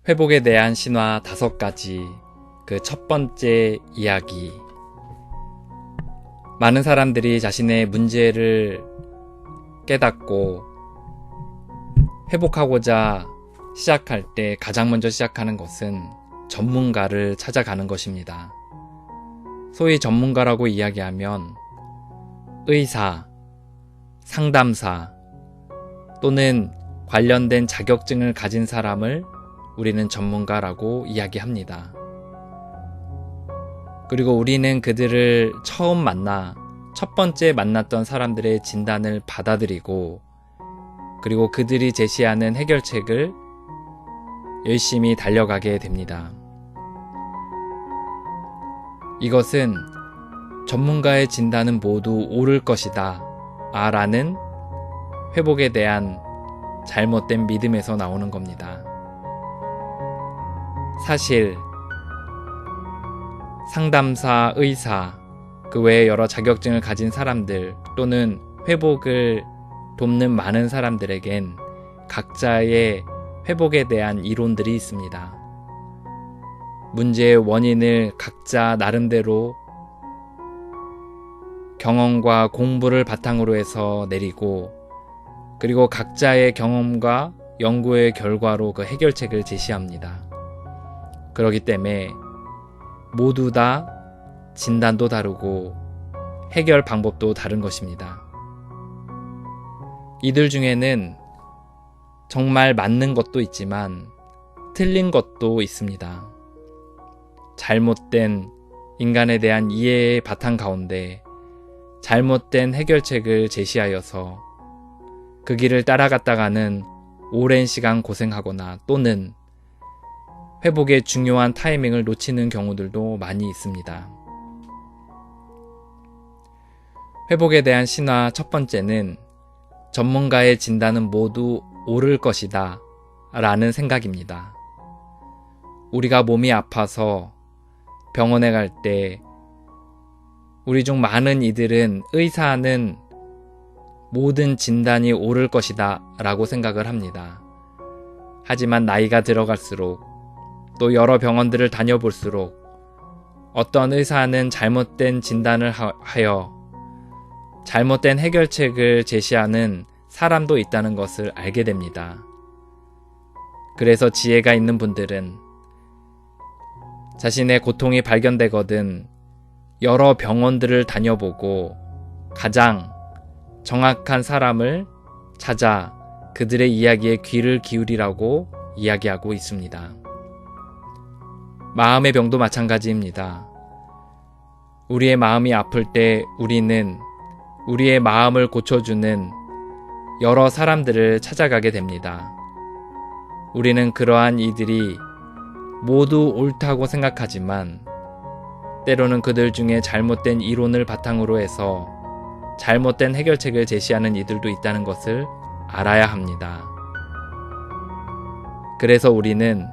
회복에 대한 신화 5가지, 그 첫 번째 이야기. 많은 사람들이 자신의 문제를 깨닫고 회복하고자 시작할 때 가장 먼저 시작하는 것은 전문가를 찾아가는 것입니다. 소위 전문가라고 이야기하면 의사, 상담사 또는 관련된 자격증을 가진 사람을 우리는 전문가라고 이야기합니다. 그리고 우리는 그들을 처음 만나 첫 번째 만났던 사람들의 진단을 받아들이고 그리고 그들이 제시하는 해결책을 열심히 달려가게 됩니다. 이것은 전문가의 진단은 모두 옳을 것이다 라는 회복에 대한 잘못된 믿음에서 나오는 겁니다. 사실 상담사, 의사, 그 외에 여러 자격증을 가진 사람들 또는 회복을 돕는 많은 사람들에겐 각자의 회복에 대한 이론들이 있습니다. 문제의 원인을 각자 나름대로 경험과 공부를 바탕으로 해서 내리고 그리고 각자의 경험과 연구의 결과로 그 해결책을 제시합니다. 그렇기 때문에 모두 다 진단도 다르고 해결 방법도 다른 것입니다. 이들 중에는 정말 맞는 것도 있지만 틀린 것도 있습니다. 잘못된 인간에 대한 이해의 바탕 가운데 잘못된 해결책을 제시하여서 그 길을 따라갔다가는 오랜 시간 고생하거나 또는 회복의 중요한 타이밍을 놓치는 경우들도 많이 있습니다. 회복에 대한 신화 첫 번째는 전문가의 진단은 모두 옳을 것이다 라는 생각입니다. 우리가 몸이 아파서 병원에 갈 때 우리 중 많은 이들은 의사는 모든 진단이 옳을 것이다 라고 생각을 합니다. 하지만 나이가 들어갈수록 또 여러 병원들을 다녀볼수록 어떤 의사는 잘못된 진단을 하여 잘못된 해결책을 제시하는 사람도 있다는 것을 알게 됩니다. 그래서 지혜가 있는 분들은 자신의 고통이 발견되거든 여러 병원들을 다녀보고 가장 정확한 사람을 찾아 그들의 이야기에 귀를 기울이라고 이야기하고 있습니다. 마음의 병도 마찬가지입니다. 우리의 마음이 아플 때 우리는 우리의 마음을 고쳐주는 여러 사람들을 찾아가게 됩니다. 우리는 그러한 이들이 모두 옳다고 생각하지만 때로는 그들 중에 잘못된 이론을 바탕으로 해서 잘못된 해결책을 제시하는 이들도 있다는 것을 알아야 합니다. 그래서 우리는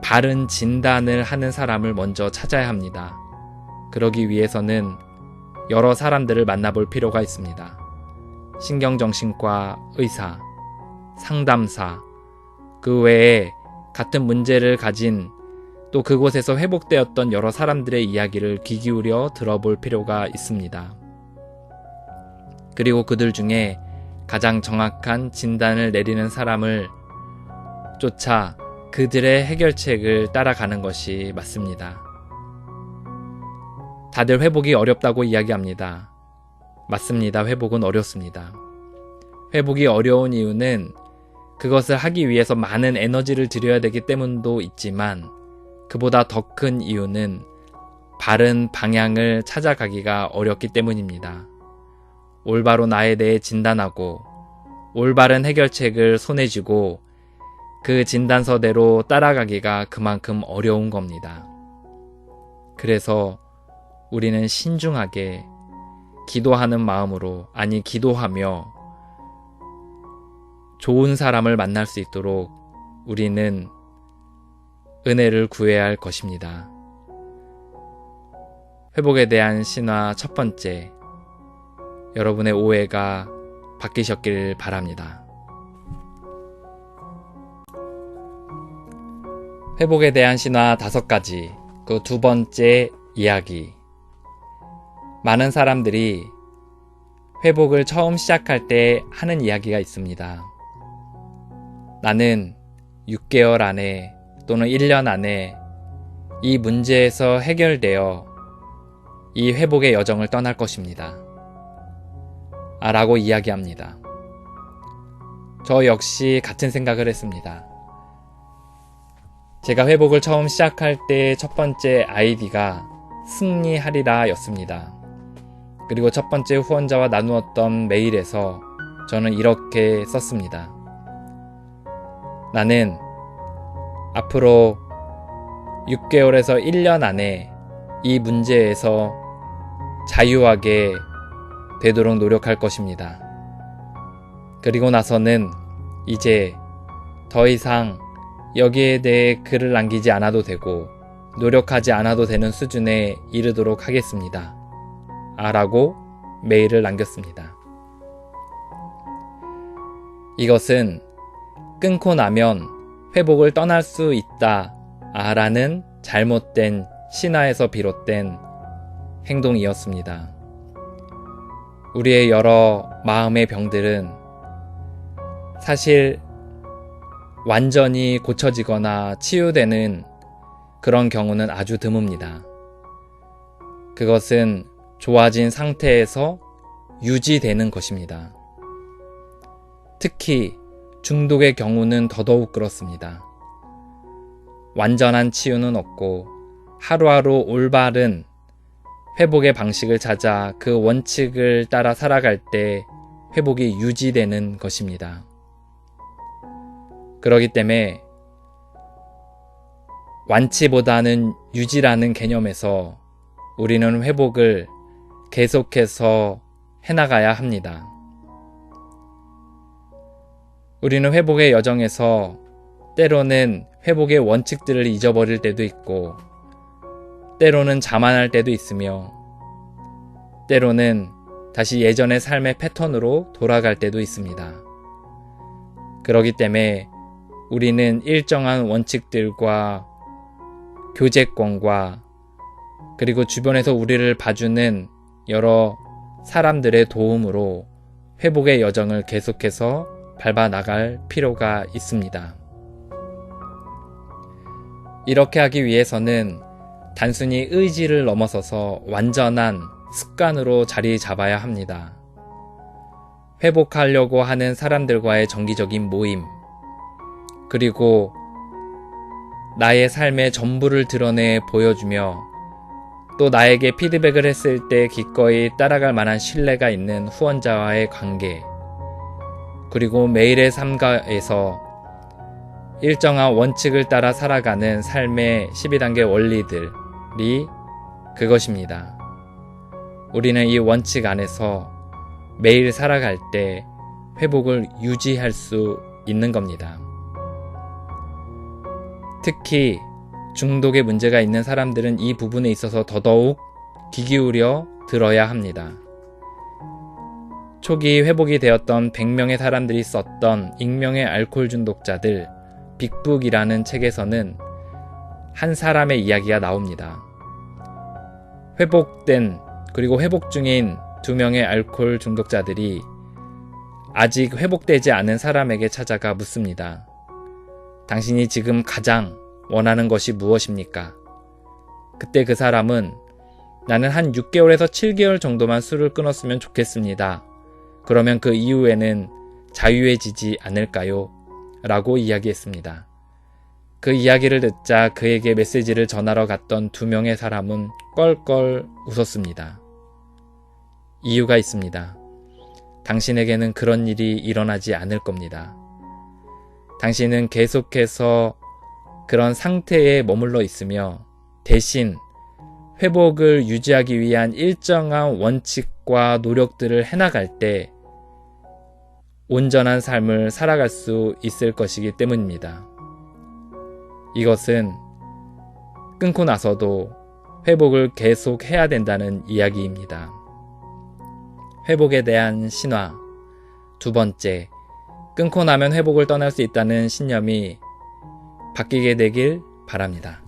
바른 진단을 하는 사람을 먼저 찾아야 합니다. 그러기 위해서는 여러 사람들을 만나볼 필요가 있습니다. 신경정신과 의사, 상담사, 그 외에 같은 문제를 가진 또 그곳에서 회복되었던 여러 사람들의 이야기를 귀 기울여 들어볼 필요가 있습니다. 그리고 그들 중에 가장 정확한 진단을 내리는 사람을 쫓아 그들의 해결책을 따라가는 것이 맞습니다. 다들 회복이 어렵다고 이야기합니다. 맞습니다. 회복은 어렵습니다. 회복이 어려운 이유는 그것을 하기 위해서 많은 에너지를 들여야 되기 때문도 있지만 그보다 더 큰 이유는 바른 방향을 찾아가기가 어렵기 때문입니다. 올바로 나에 대해 진단하고 올바른 해결책을 손에 쥐고 그 진단서대로 따라가기가 그만큼 어려운 겁니다. 그래서 우리는 신중하게 기도하는 마음으로, 아니 기도하며 좋은 사람을 만날 수 있도록 우리는 은혜를 구해야 할 것입니다. 회복에 대한 신화 첫 번째, 여러분의 오해가 바뀌셨길 바랍니다. 회복에 대한 신화 5가지. 그 두 번째 이야기. 많은 사람들이 회복을 처음 시작할 때 하는 이야기가 있습니다. 나는 6개월 안에 또는 1년 안에 이 문제에서 해결되어 이 회복의 여정을 떠날 것입니다. 라고 이야기합니다. 저 역시 같은 생각을 했습니다. 제가 회복을 처음 시작할 때 첫 번째 아이디가 승리하리라 였습니다. 그리고 첫 번째 후원자와 나누었던 메일에서 저는 이렇게 썼습니다. 나는 앞으로 6개월에서 1년 안에 이 문제에서 자유하게 되도록 노력할 것입니다. 그리고 나서는 이제 더 이상 여기에 대해 글을 남기지 않아도 되고 노력하지 않아도 되는 수준에 이르도록 하겠습니다. 라고 메일을 남겼습니다. 이것은 끊고 나면 회복을 떠날 수 있다 라는 잘못된 신화에서 비롯된 행동이었습니다. 우리의 여러 마음의 병들은 사실 완전히 고쳐지거나 치유되는 그런 경우는 아주 드뭅니다. 그것은 좋아진 상태에서 유지되는 것입니다. 특히 중독의 경우는 더더욱 그렇습니다. 완전한 치유는 없고 하루하루 올바른 회복의 방식을 찾아 그 원칙을 따라 살아갈 때 회복이 유지되는 것입니다. 그렇기 때문에 완치보다는 유지라는 개념에서 우리는 회복을 계속해서 해나가야 합니다. 우리는 회복의 여정에서 때로는 회복의 원칙들을 잊어버릴 때도 있고 때로는 자만할 때도 있으며 때로는 다시 예전의 삶의 패턴으로 돌아갈 때도 있습니다. 그렇기 때문에 우리는 일정한 원칙들과 교제권과 그리고 주변에서 우리를 봐주는 여러 사람들의 도움으로 회복의 여정을 계속해서 밟아 나갈 필요가 있습니다. 이렇게 하기 위해서는 단순히 의지를 넘어서서 완전한 습관으로 자리 잡아야 합니다. 회복하려고 하는 사람들과의 정기적인 모임, 그리고 나의 삶의 전부를 드러내 보여주며 또 나에게 피드백을 했을 때 기꺼이 따라갈 만한 신뢰가 있는 후원자와의 관계, 그리고 매일의 삶가에서 일정한 원칙을 따라 살아가는 삶의 12단계 원리들이 그것입니다. 우리는 이 원칙 안에서 매일 살아갈 때 회복을 유지할 수 있는 겁니다. 특히 중독의 문제가 있는 사람들은 이 부분에 있어서 더더욱 귀 기울여 들어야 합니다. 초기 회복이 되었던 100명의 사람들이 썼던 익명의 알코올 중독자들 빅북이라는 책에서는 한 사람의 이야기가 나옵니다. 회복된 그리고 회복 중인 2명의 알코올 중독자들이 아직 회복되지 않은 사람에게 찾아가 묻습니다. 당신이 지금 가장 원하는 것이 무엇입니까? 그때 그 사람은 나는 한 6개월에서 7개월 정도만 술을 끊었으면 좋겠습니다. 그러면 그 이후에는 자유해지지 않을까요? 라고 이야기했습니다. 그 이야기를 듣자 그에게 메시지를 전하러 갔던 2명의 사람은 껄껄 웃었습니다. 이유가 있습니다. 당신에게는 그런 일이 일어나지 않을 겁니다. 당신은 계속해서 그런 상태에 머물러 있으며 대신 회복을 유지하기 위한 일정한 원칙과 노력들을 해나갈 때 온전한 삶을 살아갈 수 있을 것이기 때문입니다. 이것은 끊고 나서도 회복을 계속 해야 된다는 이야기입니다. 회복에 대한 신화. 2번째, 끊고 나면 회복을 떠날 수 있다는 신념이 바뀌게 되길 바랍니다.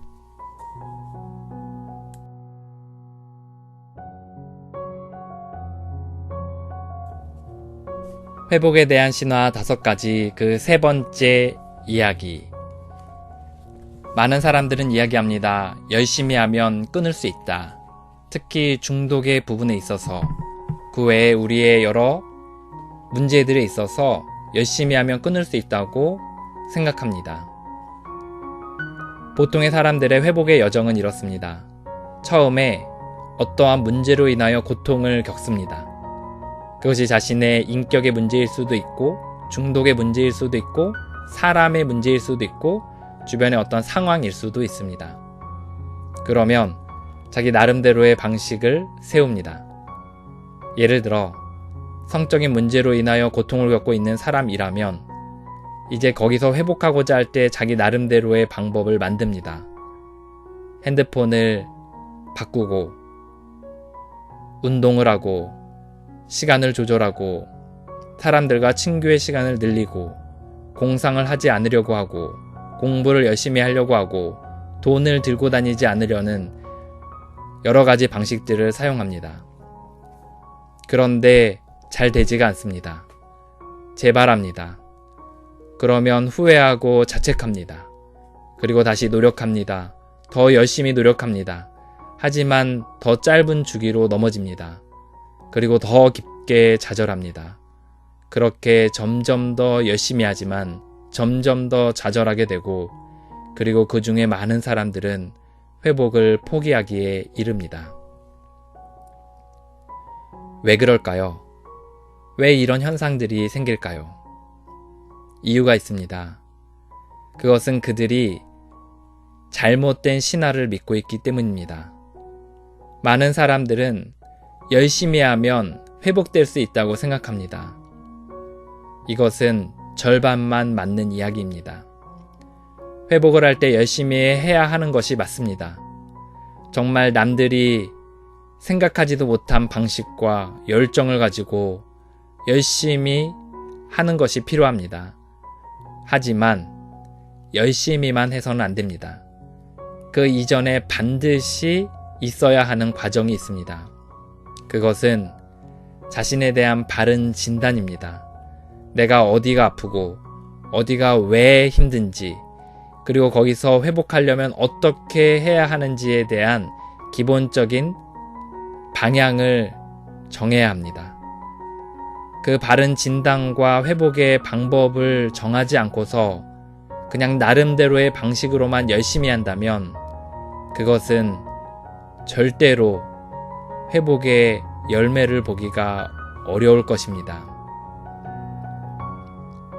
회복에 대한 신화 5가지 그 3번째 이야기. 많은 사람들은 이야기합니다. 열심히 하면 끊을 수 있다. 특히 중독의 부분에 있어서, 그 외에 우리의 여러 문제들에 있어서 열심히 하면 끊을 수 있다고 생각합니다. 보통의 사람들의 회복의 여정은 이렇습니다. 처음에 어떠한 문제로 인하여 고통을 겪습니다. 그것이 자신의 인격의 문제일 수도 있고, 중독의 문제일 수도 있고, 사람의 문제일 수도 있고, 주변의 어떤 상황일 수도 있습니다. 그러면 자기 나름대로의 방식을 세웁니다. 예를 들어 성적인 문제로 인하여 고통을 겪고 있는 사람이라면 이제 거기서 회복하고자 할 때 자기 나름대로의 방법을 만듭니다. 핸드폰을 바꾸고, 운동을 하고, 시간을 조절하고, 사람들과 친교의 시간을 늘리고, 공상을 하지 않으려고 하고, 공부를 열심히 하려고 하고, 돈을 들고 다니지 않으려는 여러 가지 방식들을 사용합니다. 그런데 잘 되지가 않습니다. 재발합니다. 그러면 후회하고 자책합니다. 그리고 다시 노력합니다. 더 열심히 노력합니다. 하지만 더 짧은 주기로 넘어집니다. 그리고 더 깊게 좌절합니다. 그렇게 점점 더 열심히 하지만 점점 더 좌절하게 되고, 그리고 그 중에 많은 사람들은 회복을 포기하기에 이릅니다. 왜 그럴까요? 왜 이런 현상들이 생길까요? 이유가 있습니다. 그것은 그들이 잘못된 신화를 믿고 있기 때문입니다. 많은 사람들은 열심히 하면 회복될 수 있다고 생각합니다. 이것은 절반만 맞는 이야기입니다. 회복을 할 때 열심히 해야 하는 것이 맞습니다. 정말 남들이 생각하지도 못한 방식과 열정을 가지고 열심히 하는 것이 필요합니다. 하지만 열심히만 해서는 안 됩니다. 그 이전에 반드시 있어야 하는 과정이 있습니다. 그것은 자신에 대한 바른 진단입니다. 내가 어디가 아프고 어디가 왜 힘든지, 그리고 거기서 회복하려면 어떻게 해야 하는지에 대한 기본적인 방향을 정해야 합니다. 그 바른 진단과 회복의 방법을 정하지 않고서 그냥 나름대로의 방식으로만 열심히 한다면 그것은 절대로 회복의 열매를 보기가 어려울 것입니다.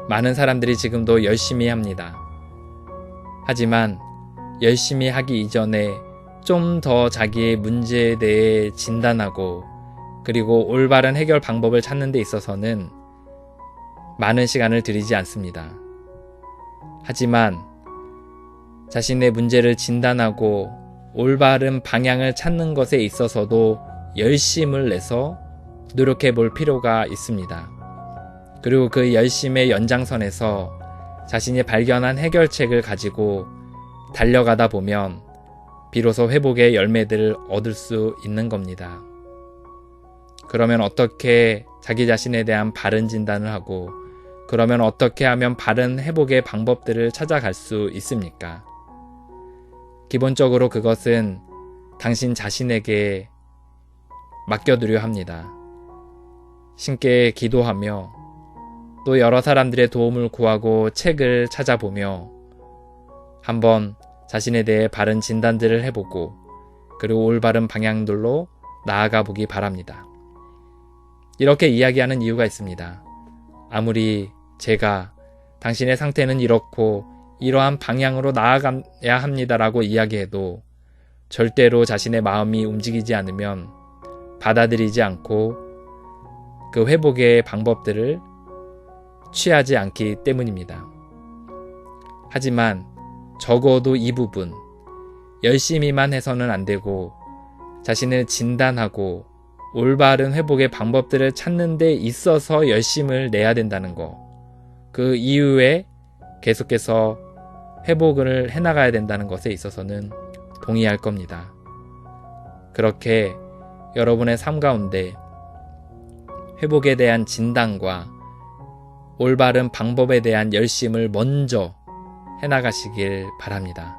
많은 사람들이 지금도 열심히 합니다. 하지만 열심히 하기 이전에 좀 더 자기의 문제에 대해 진단하고, 그리고 올바른 해결 방법을 찾는 데 있어서는 많은 시간을 들이지 않습니다. 하지만 자신의 문제를 진단하고 올바른 방향을 찾는 것에 있어서도 열심을 내서 노력해 볼 필요가 있습니다. 그리고 그 열심의 연장선에서 자신이 발견한 해결책을 가지고 달려가다 보면 비로소 회복의 열매들을 얻을 수 있는 겁니다. 그러면 어떻게 자기 자신에 대한 바른 진단을 하고, 그러면 어떻게 하면 바른 회복의 방법들을 찾아갈 수 있습니까? 기본적으로 그것은 당신 자신에게 맡겨두려 합니다. 신께 기도하며 또 여러 사람들의 도움을 구하고 책을 찾아보며 한번 자신에 대해 바른 진단들을 해보고, 그리고 올바른 방향들로 나아가 보기 바랍니다. 이렇게 이야기하는 이유가 있습니다. 아무리 제가 당신의 상태는 이렇고 이러한 방향으로 나아가야 합니다라고 이야기해도 절대로 자신의 마음이 움직이지 않으면 받아들이지 않고 그 회복의 방법들을 취하지 않기 때문입니다. 하지만 적어도 이 부분, 열심히만 해서는 안 되고 자신을 진단하고 올바른 회복의 방법들을 찾는 데 있어서 열심을 내야 된다는 거, 그 이후에 계속해서 회복을 해나가야 된다는 것에 있어서는 동의할 겁니다. 그렇게 여러분의 삶 가운데 회복에 대한 진단과 올바른 방법에 대한 열심을 먼저 해나가시길 바랍니다.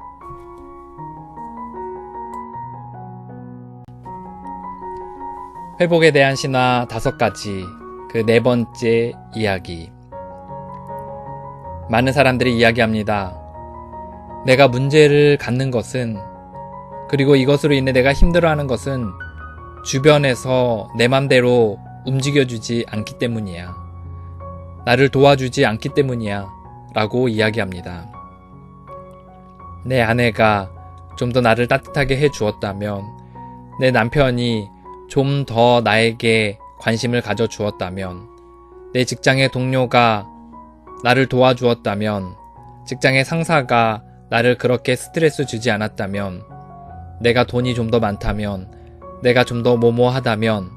회복에 대한 신화 5가지, 그 4번째 이야기. 많은 사람들이 이야기합니다. 내가 문제를 갖는 것은, 그리고 이것으로 인해 내가 힘들어하는 것은 주변에서 내 맘대로 움직여주지 않기 때문이야. 나를 도와주지 않기 때문이야. 라고 이야기합니다. 내 아내가 좀 더 나를 따뜻하게 해주었다면, 내 남편이 좀 더 나에게 관심을 가져주었다면, 내 직장의 동료가 나를 도와주었다면, 직장의 상사가 나를 그렇게 스트레스 주지 않았다면, 내가 돈이 좀 더 많다면, 내가 좀 더 뭐뭐하다면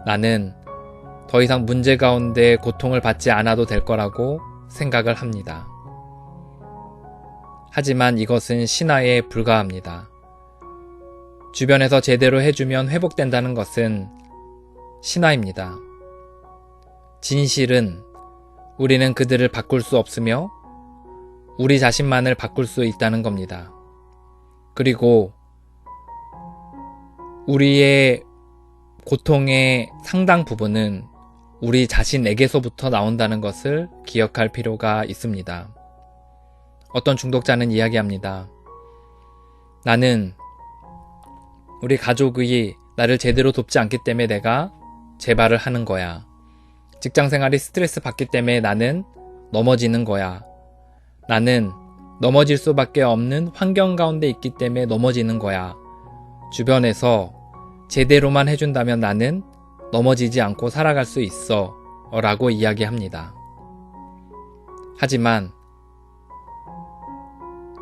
나는 더 이상 문제 가운데 고통을 받지 않아도 될 거라고 생각을 합니다. 하지만 이것은 신화에 불과합니다. 주변에서 제대로 해주면 회복된다는 것은 신화입니다. 진실은 우리는 그들을 바꿀 수 없으며 우리 자신만을 바꿀 수 있다는 겁니다. 그리고 우리의 고통의 상당 부분은 우리 자신에게서부터 나온다는 것을 기억할 필요가 있습니다. 어떤 중독자는 이야기합니다. 나는 우리 가족이 나를 제대로 돕지 않기 때문에 내가 재발을 하는 거야. 직장생활이 스트레스 받기 때문에 나는 넘어지는 거야. 나는 넘어질 수밖에 없는 환경 가운데 있기 때문에 넘어지는 거야. 주변에서 제대로만 해준다면 나는 넘어지지 않고 살아갈 수 있어 라고 이야기합니다. 하지만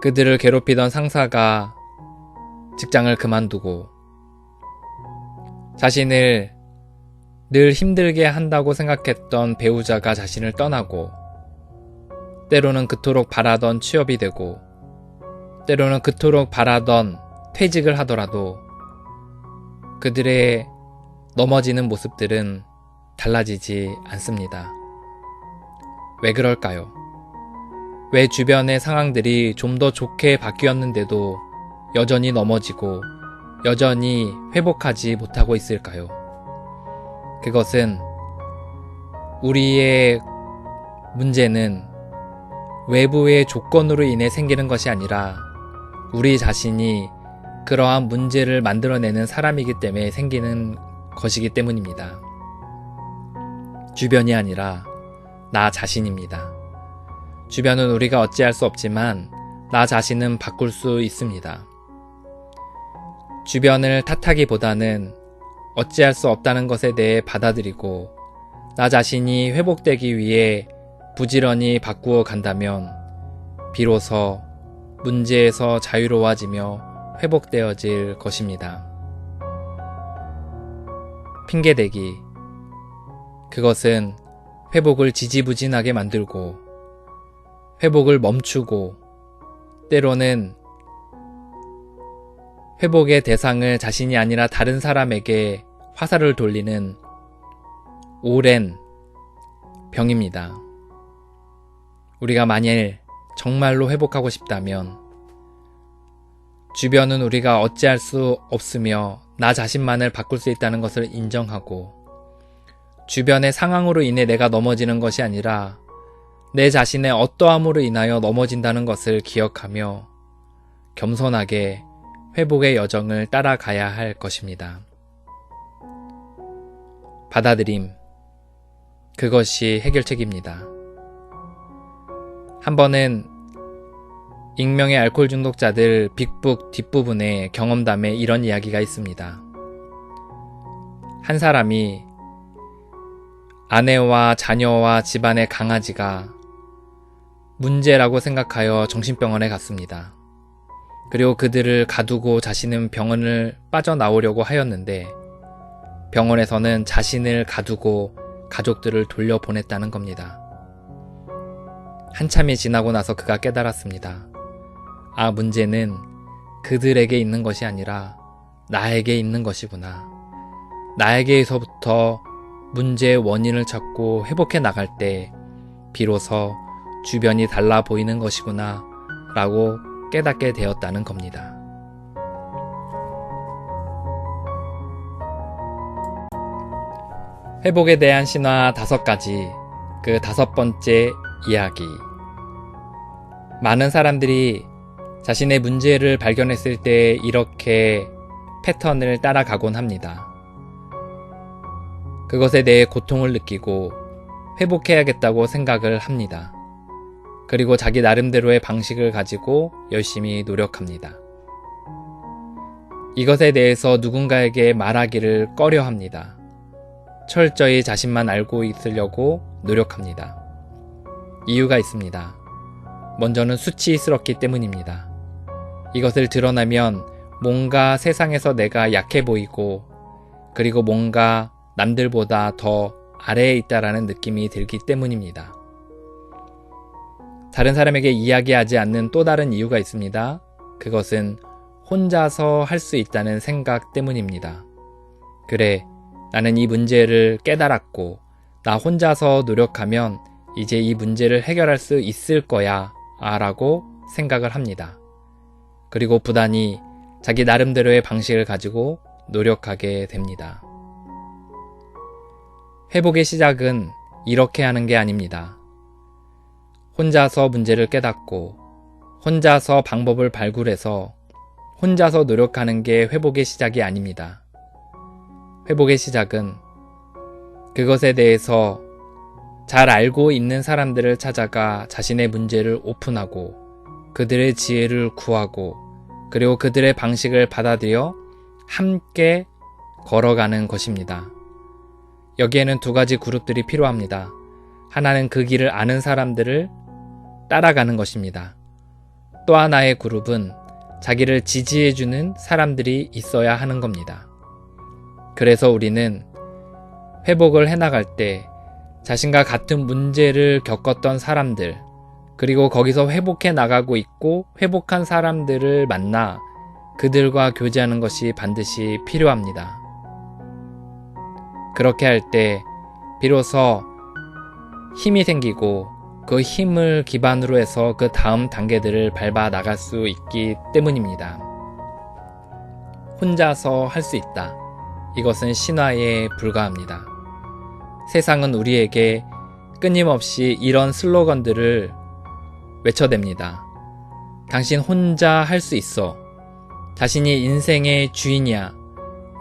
그들을 괴롭히던 상사가 직장을 그만두고 자신을 늘 힘들게 한다고 생각했던 배우자가 자신을 떠나고 때로는 그토록 바라던 취업이 되고 때로는 그토록 바라던 퇴직을 하더라도 그들의 넘어지는 모습들은 달라지지 않습니다. 왜 그럴까요? 왜 주변의 상황들이 좀 더 좋게 바뀌었는데도 여전히 넘어지고 여전히 회복하지 못하고 있을까요? 그것은 우리의 문제는 외부의 조건으로 인해 생기는 것이 아니라 우리 자신이 그러한 문제를 만들어내는 사람이기 때문에 생기는 것이기 때문입니다. 주변이 아니라 나 자신입니다. 주변은 우리가 어찌할 수 없지만 나 자신은 바꿀 수 있습니다. 주변을 탓하기보다는 어찌할 수 없다는 것에 대해 받아들이고 나 자신이 회복되기 위해 부지런히 바꾸어 간다면 비로소 문제에서 자유로워지며 회복되어질 것입니다. 핑계대기. 그것은 회복을 지지부진하게 만들고 회복을 멈추고 때로는 회복의 대상을 자신이 아니라 다른 사람에게 화살을 돌리는 오랜 병입니다. 우리가 만일 정말로 회복하고 싶다면 주변은 우리가 어찌할 수 없으며 나 자신만을 바꿀 수 있다는 것을 인정하고 주변의 상황으로 인해 내가 넘어지는 것이 아니라 내 자신의 어떠함으로 인하여 넘어진다는 것을 기억하며 겸손하게 회복의 여정을 따라가야 할 것입니다. 받아들임. 그것이 해결책입니다. 한 번은 익명의 알코올 중독자들 빅북 뒷부분에 경험담에 이런 이야기가 있습니다. 한 사람이 아내와 자녀와 집안의 강아지가 문제라고 생각하여 정신병원에 갔습니다. 그리고 그들을 가두고 자신은 병원을 빠져나오려고 하였는데 병원에서는 자신을 가두고 가족들을 돌려보냈다는 겁니다. 한참이 지나고 나서 그가 깨달았습니다. 아, 문제는 그들에게 있는 것이 아니라 나에게 있는 것이구나. 나에게서부터 문제의 원인을 찾고 회복해 나갈 때 비로소 주변이 달라 보이는 것이구나 라고 깨닫게 되었다는 겁니다. 회복에 대한 신화 5가지, 그 5번째 이야기. 많은 사람들이 자신의 문제를 발견했을 때 이렇게 패턴을 따라가곤 합니다. 그것에 대해 고통을 느끼고 회복해야겠다고 생각을 합니다. 그리고 자기 나름대로의 방식을 가지고 열심히 노력합니다. 이것에 대해서 누군가에게 말하기를 꺼려합니다. 철저히 자신만 알고 있으려고 노력합니다. 이유가 있습니다. 먼저는 수치스럽기 때문입니다. 이것을 드러나면 뭔가 세상에서 내가 약해 보이고, 그리고 뭔가 남들보다 더 아래에 있다라는 느낌이 들기 때문입니다. 다른 사람에게 이야기하지 않는 또 다른 이유가 있습니다. 그것은 혼자서 할 수 있다는 생각 때문입니다. 그래, 나는 이 문제를 깨달았고, 나 혼자서 노력하면 이제 이 문제를 해결할 수 있을 거야 라고 생각을 합니다. 그리고 부단히 자기 나름대로의 방식을 가지고 노력하게 됩니다. 회복의 시작은 이렇게 하는 게 아닙니다. 혼자서 문제를 깨닫고 혼자서 방법을 발굴해서 혼자서 노력하는 게 회복의 시작이 아닙니다. 회복의 시작은 그것에 대해서 잘 알고 있는 사람들을 찾아가 자신의 문제를 오픈하고 그들의 지혜를 구하고 그리고 그들의 방식을 받아들여 함께 걸어가는 것입니다. 여기에는 2가지 그룹들이 필요합니다. 하나는 그 길을 아는 사람들을 따라가는 것입니다. 또 하나의 그룹은 자기를 지지해주는 사람들이 있어야 하는 겁니다. 그래서 우리는 회복을 해나갈 때 자신과 같은 문제를 겪었던 사람들, 그리고 거기서 회복해 나가고 있고 회복한 사람들을 만나 그들과 교제하는 것이 반드시 필요합니다. 그렇게 할 때 비로소 힘이 생기고 그 힘을 기반으로 해서 그 다음 단계들을 밟아 나갈 수 있기 때문입니다. 혼자서 할 수 있다. 이것은 신화에 불과합니다. 세상은 우리에게 끊임없이 이런 슬로건들을 외쳐댑니다. 당신 혼자 할 수 있어. 자신이 인생의 주인이야.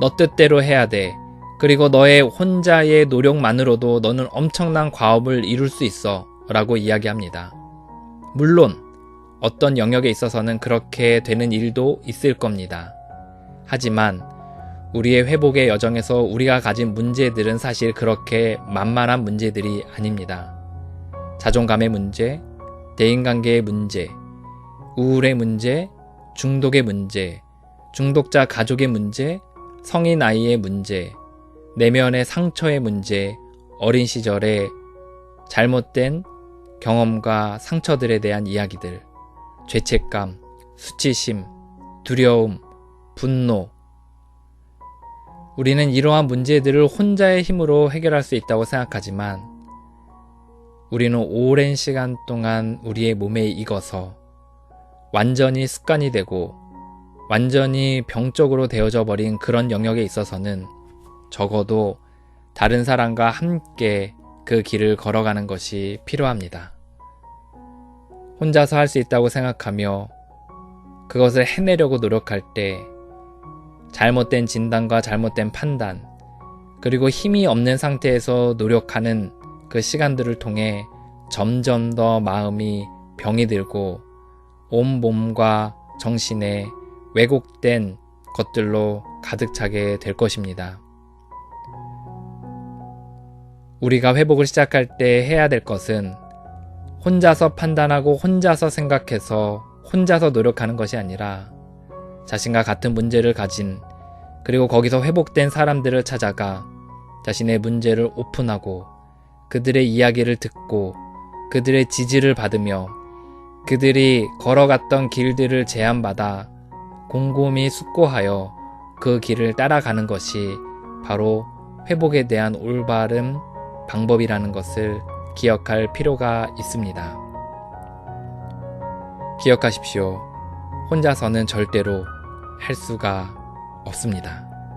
너 뜻대로 해야 돼. 그리고 너의 혼자의 노력만으로도 너는 엄청난 과업을 이룰 수 있어 라고 이야기합니다. 물론 어떤 영역에 있어서는 그렇게 되는 일도 있을 겁니다. 하지만 우리의 회복의 여정에서 우리가 가진 문제들은 사실 그렇게 만만한 문제들이 아닙니다. 자존감의 문제, 대인관계의 문제, 우울의 문제, 중독의 문제, 중독자 가족의 문제, 성인 아이의 문제, 내면의 상처의 문제, 어린 시절의 잘못된 경험과 상처들에 대한 이야기들, 죄책감, 수치심, 두려움, 분노. 우리는 이러한 문제들을 혼자의 힘으로 해결할 수 있다고 생각하지만 우리는 오랜 시간 동안 우리의 몸에 익어서 완전히 습관이 되고 완전히 병적으로 되어져 버린 그런 영역에 있어서는 적어도 다른 사람과 함께 그 길을 걸어가는 것이 필요합니다. 혼자서 할 수 있다고 생각하며 그것을 해내려고 노력할 때 잘못된 진단과 잘못된 판단, 그리고 힘이 없는 상태에서 노력하는 그 시간들을 통해 점점 더 마음이 병이 들고 온 몸과 정신에 왜곡된 것들로 가득 차게 될 것입니다. 우리가 회복을 시작할 때 해야 될 것은 혼자서 판단하고 혼자서 생각해서 혼자서 노력하는 것이 아니라 자신과 같은 문제를 가진 그리고 거기서 회복된 사람들을 찾아가 자신의 문제를 오픈하고 그들의 이야기를 듣고 그들의 지지를 받으며 그들이 걸어갔던 길들을 제안받아 곰곰이 숙고하여 그 길을 따라가는 것이 바로 회복에 대한 올바른 방법이라는 것을 기억할 필요가 있습니다. 기억하십시오. 혼자서는 절대로 할 수가 없습니다.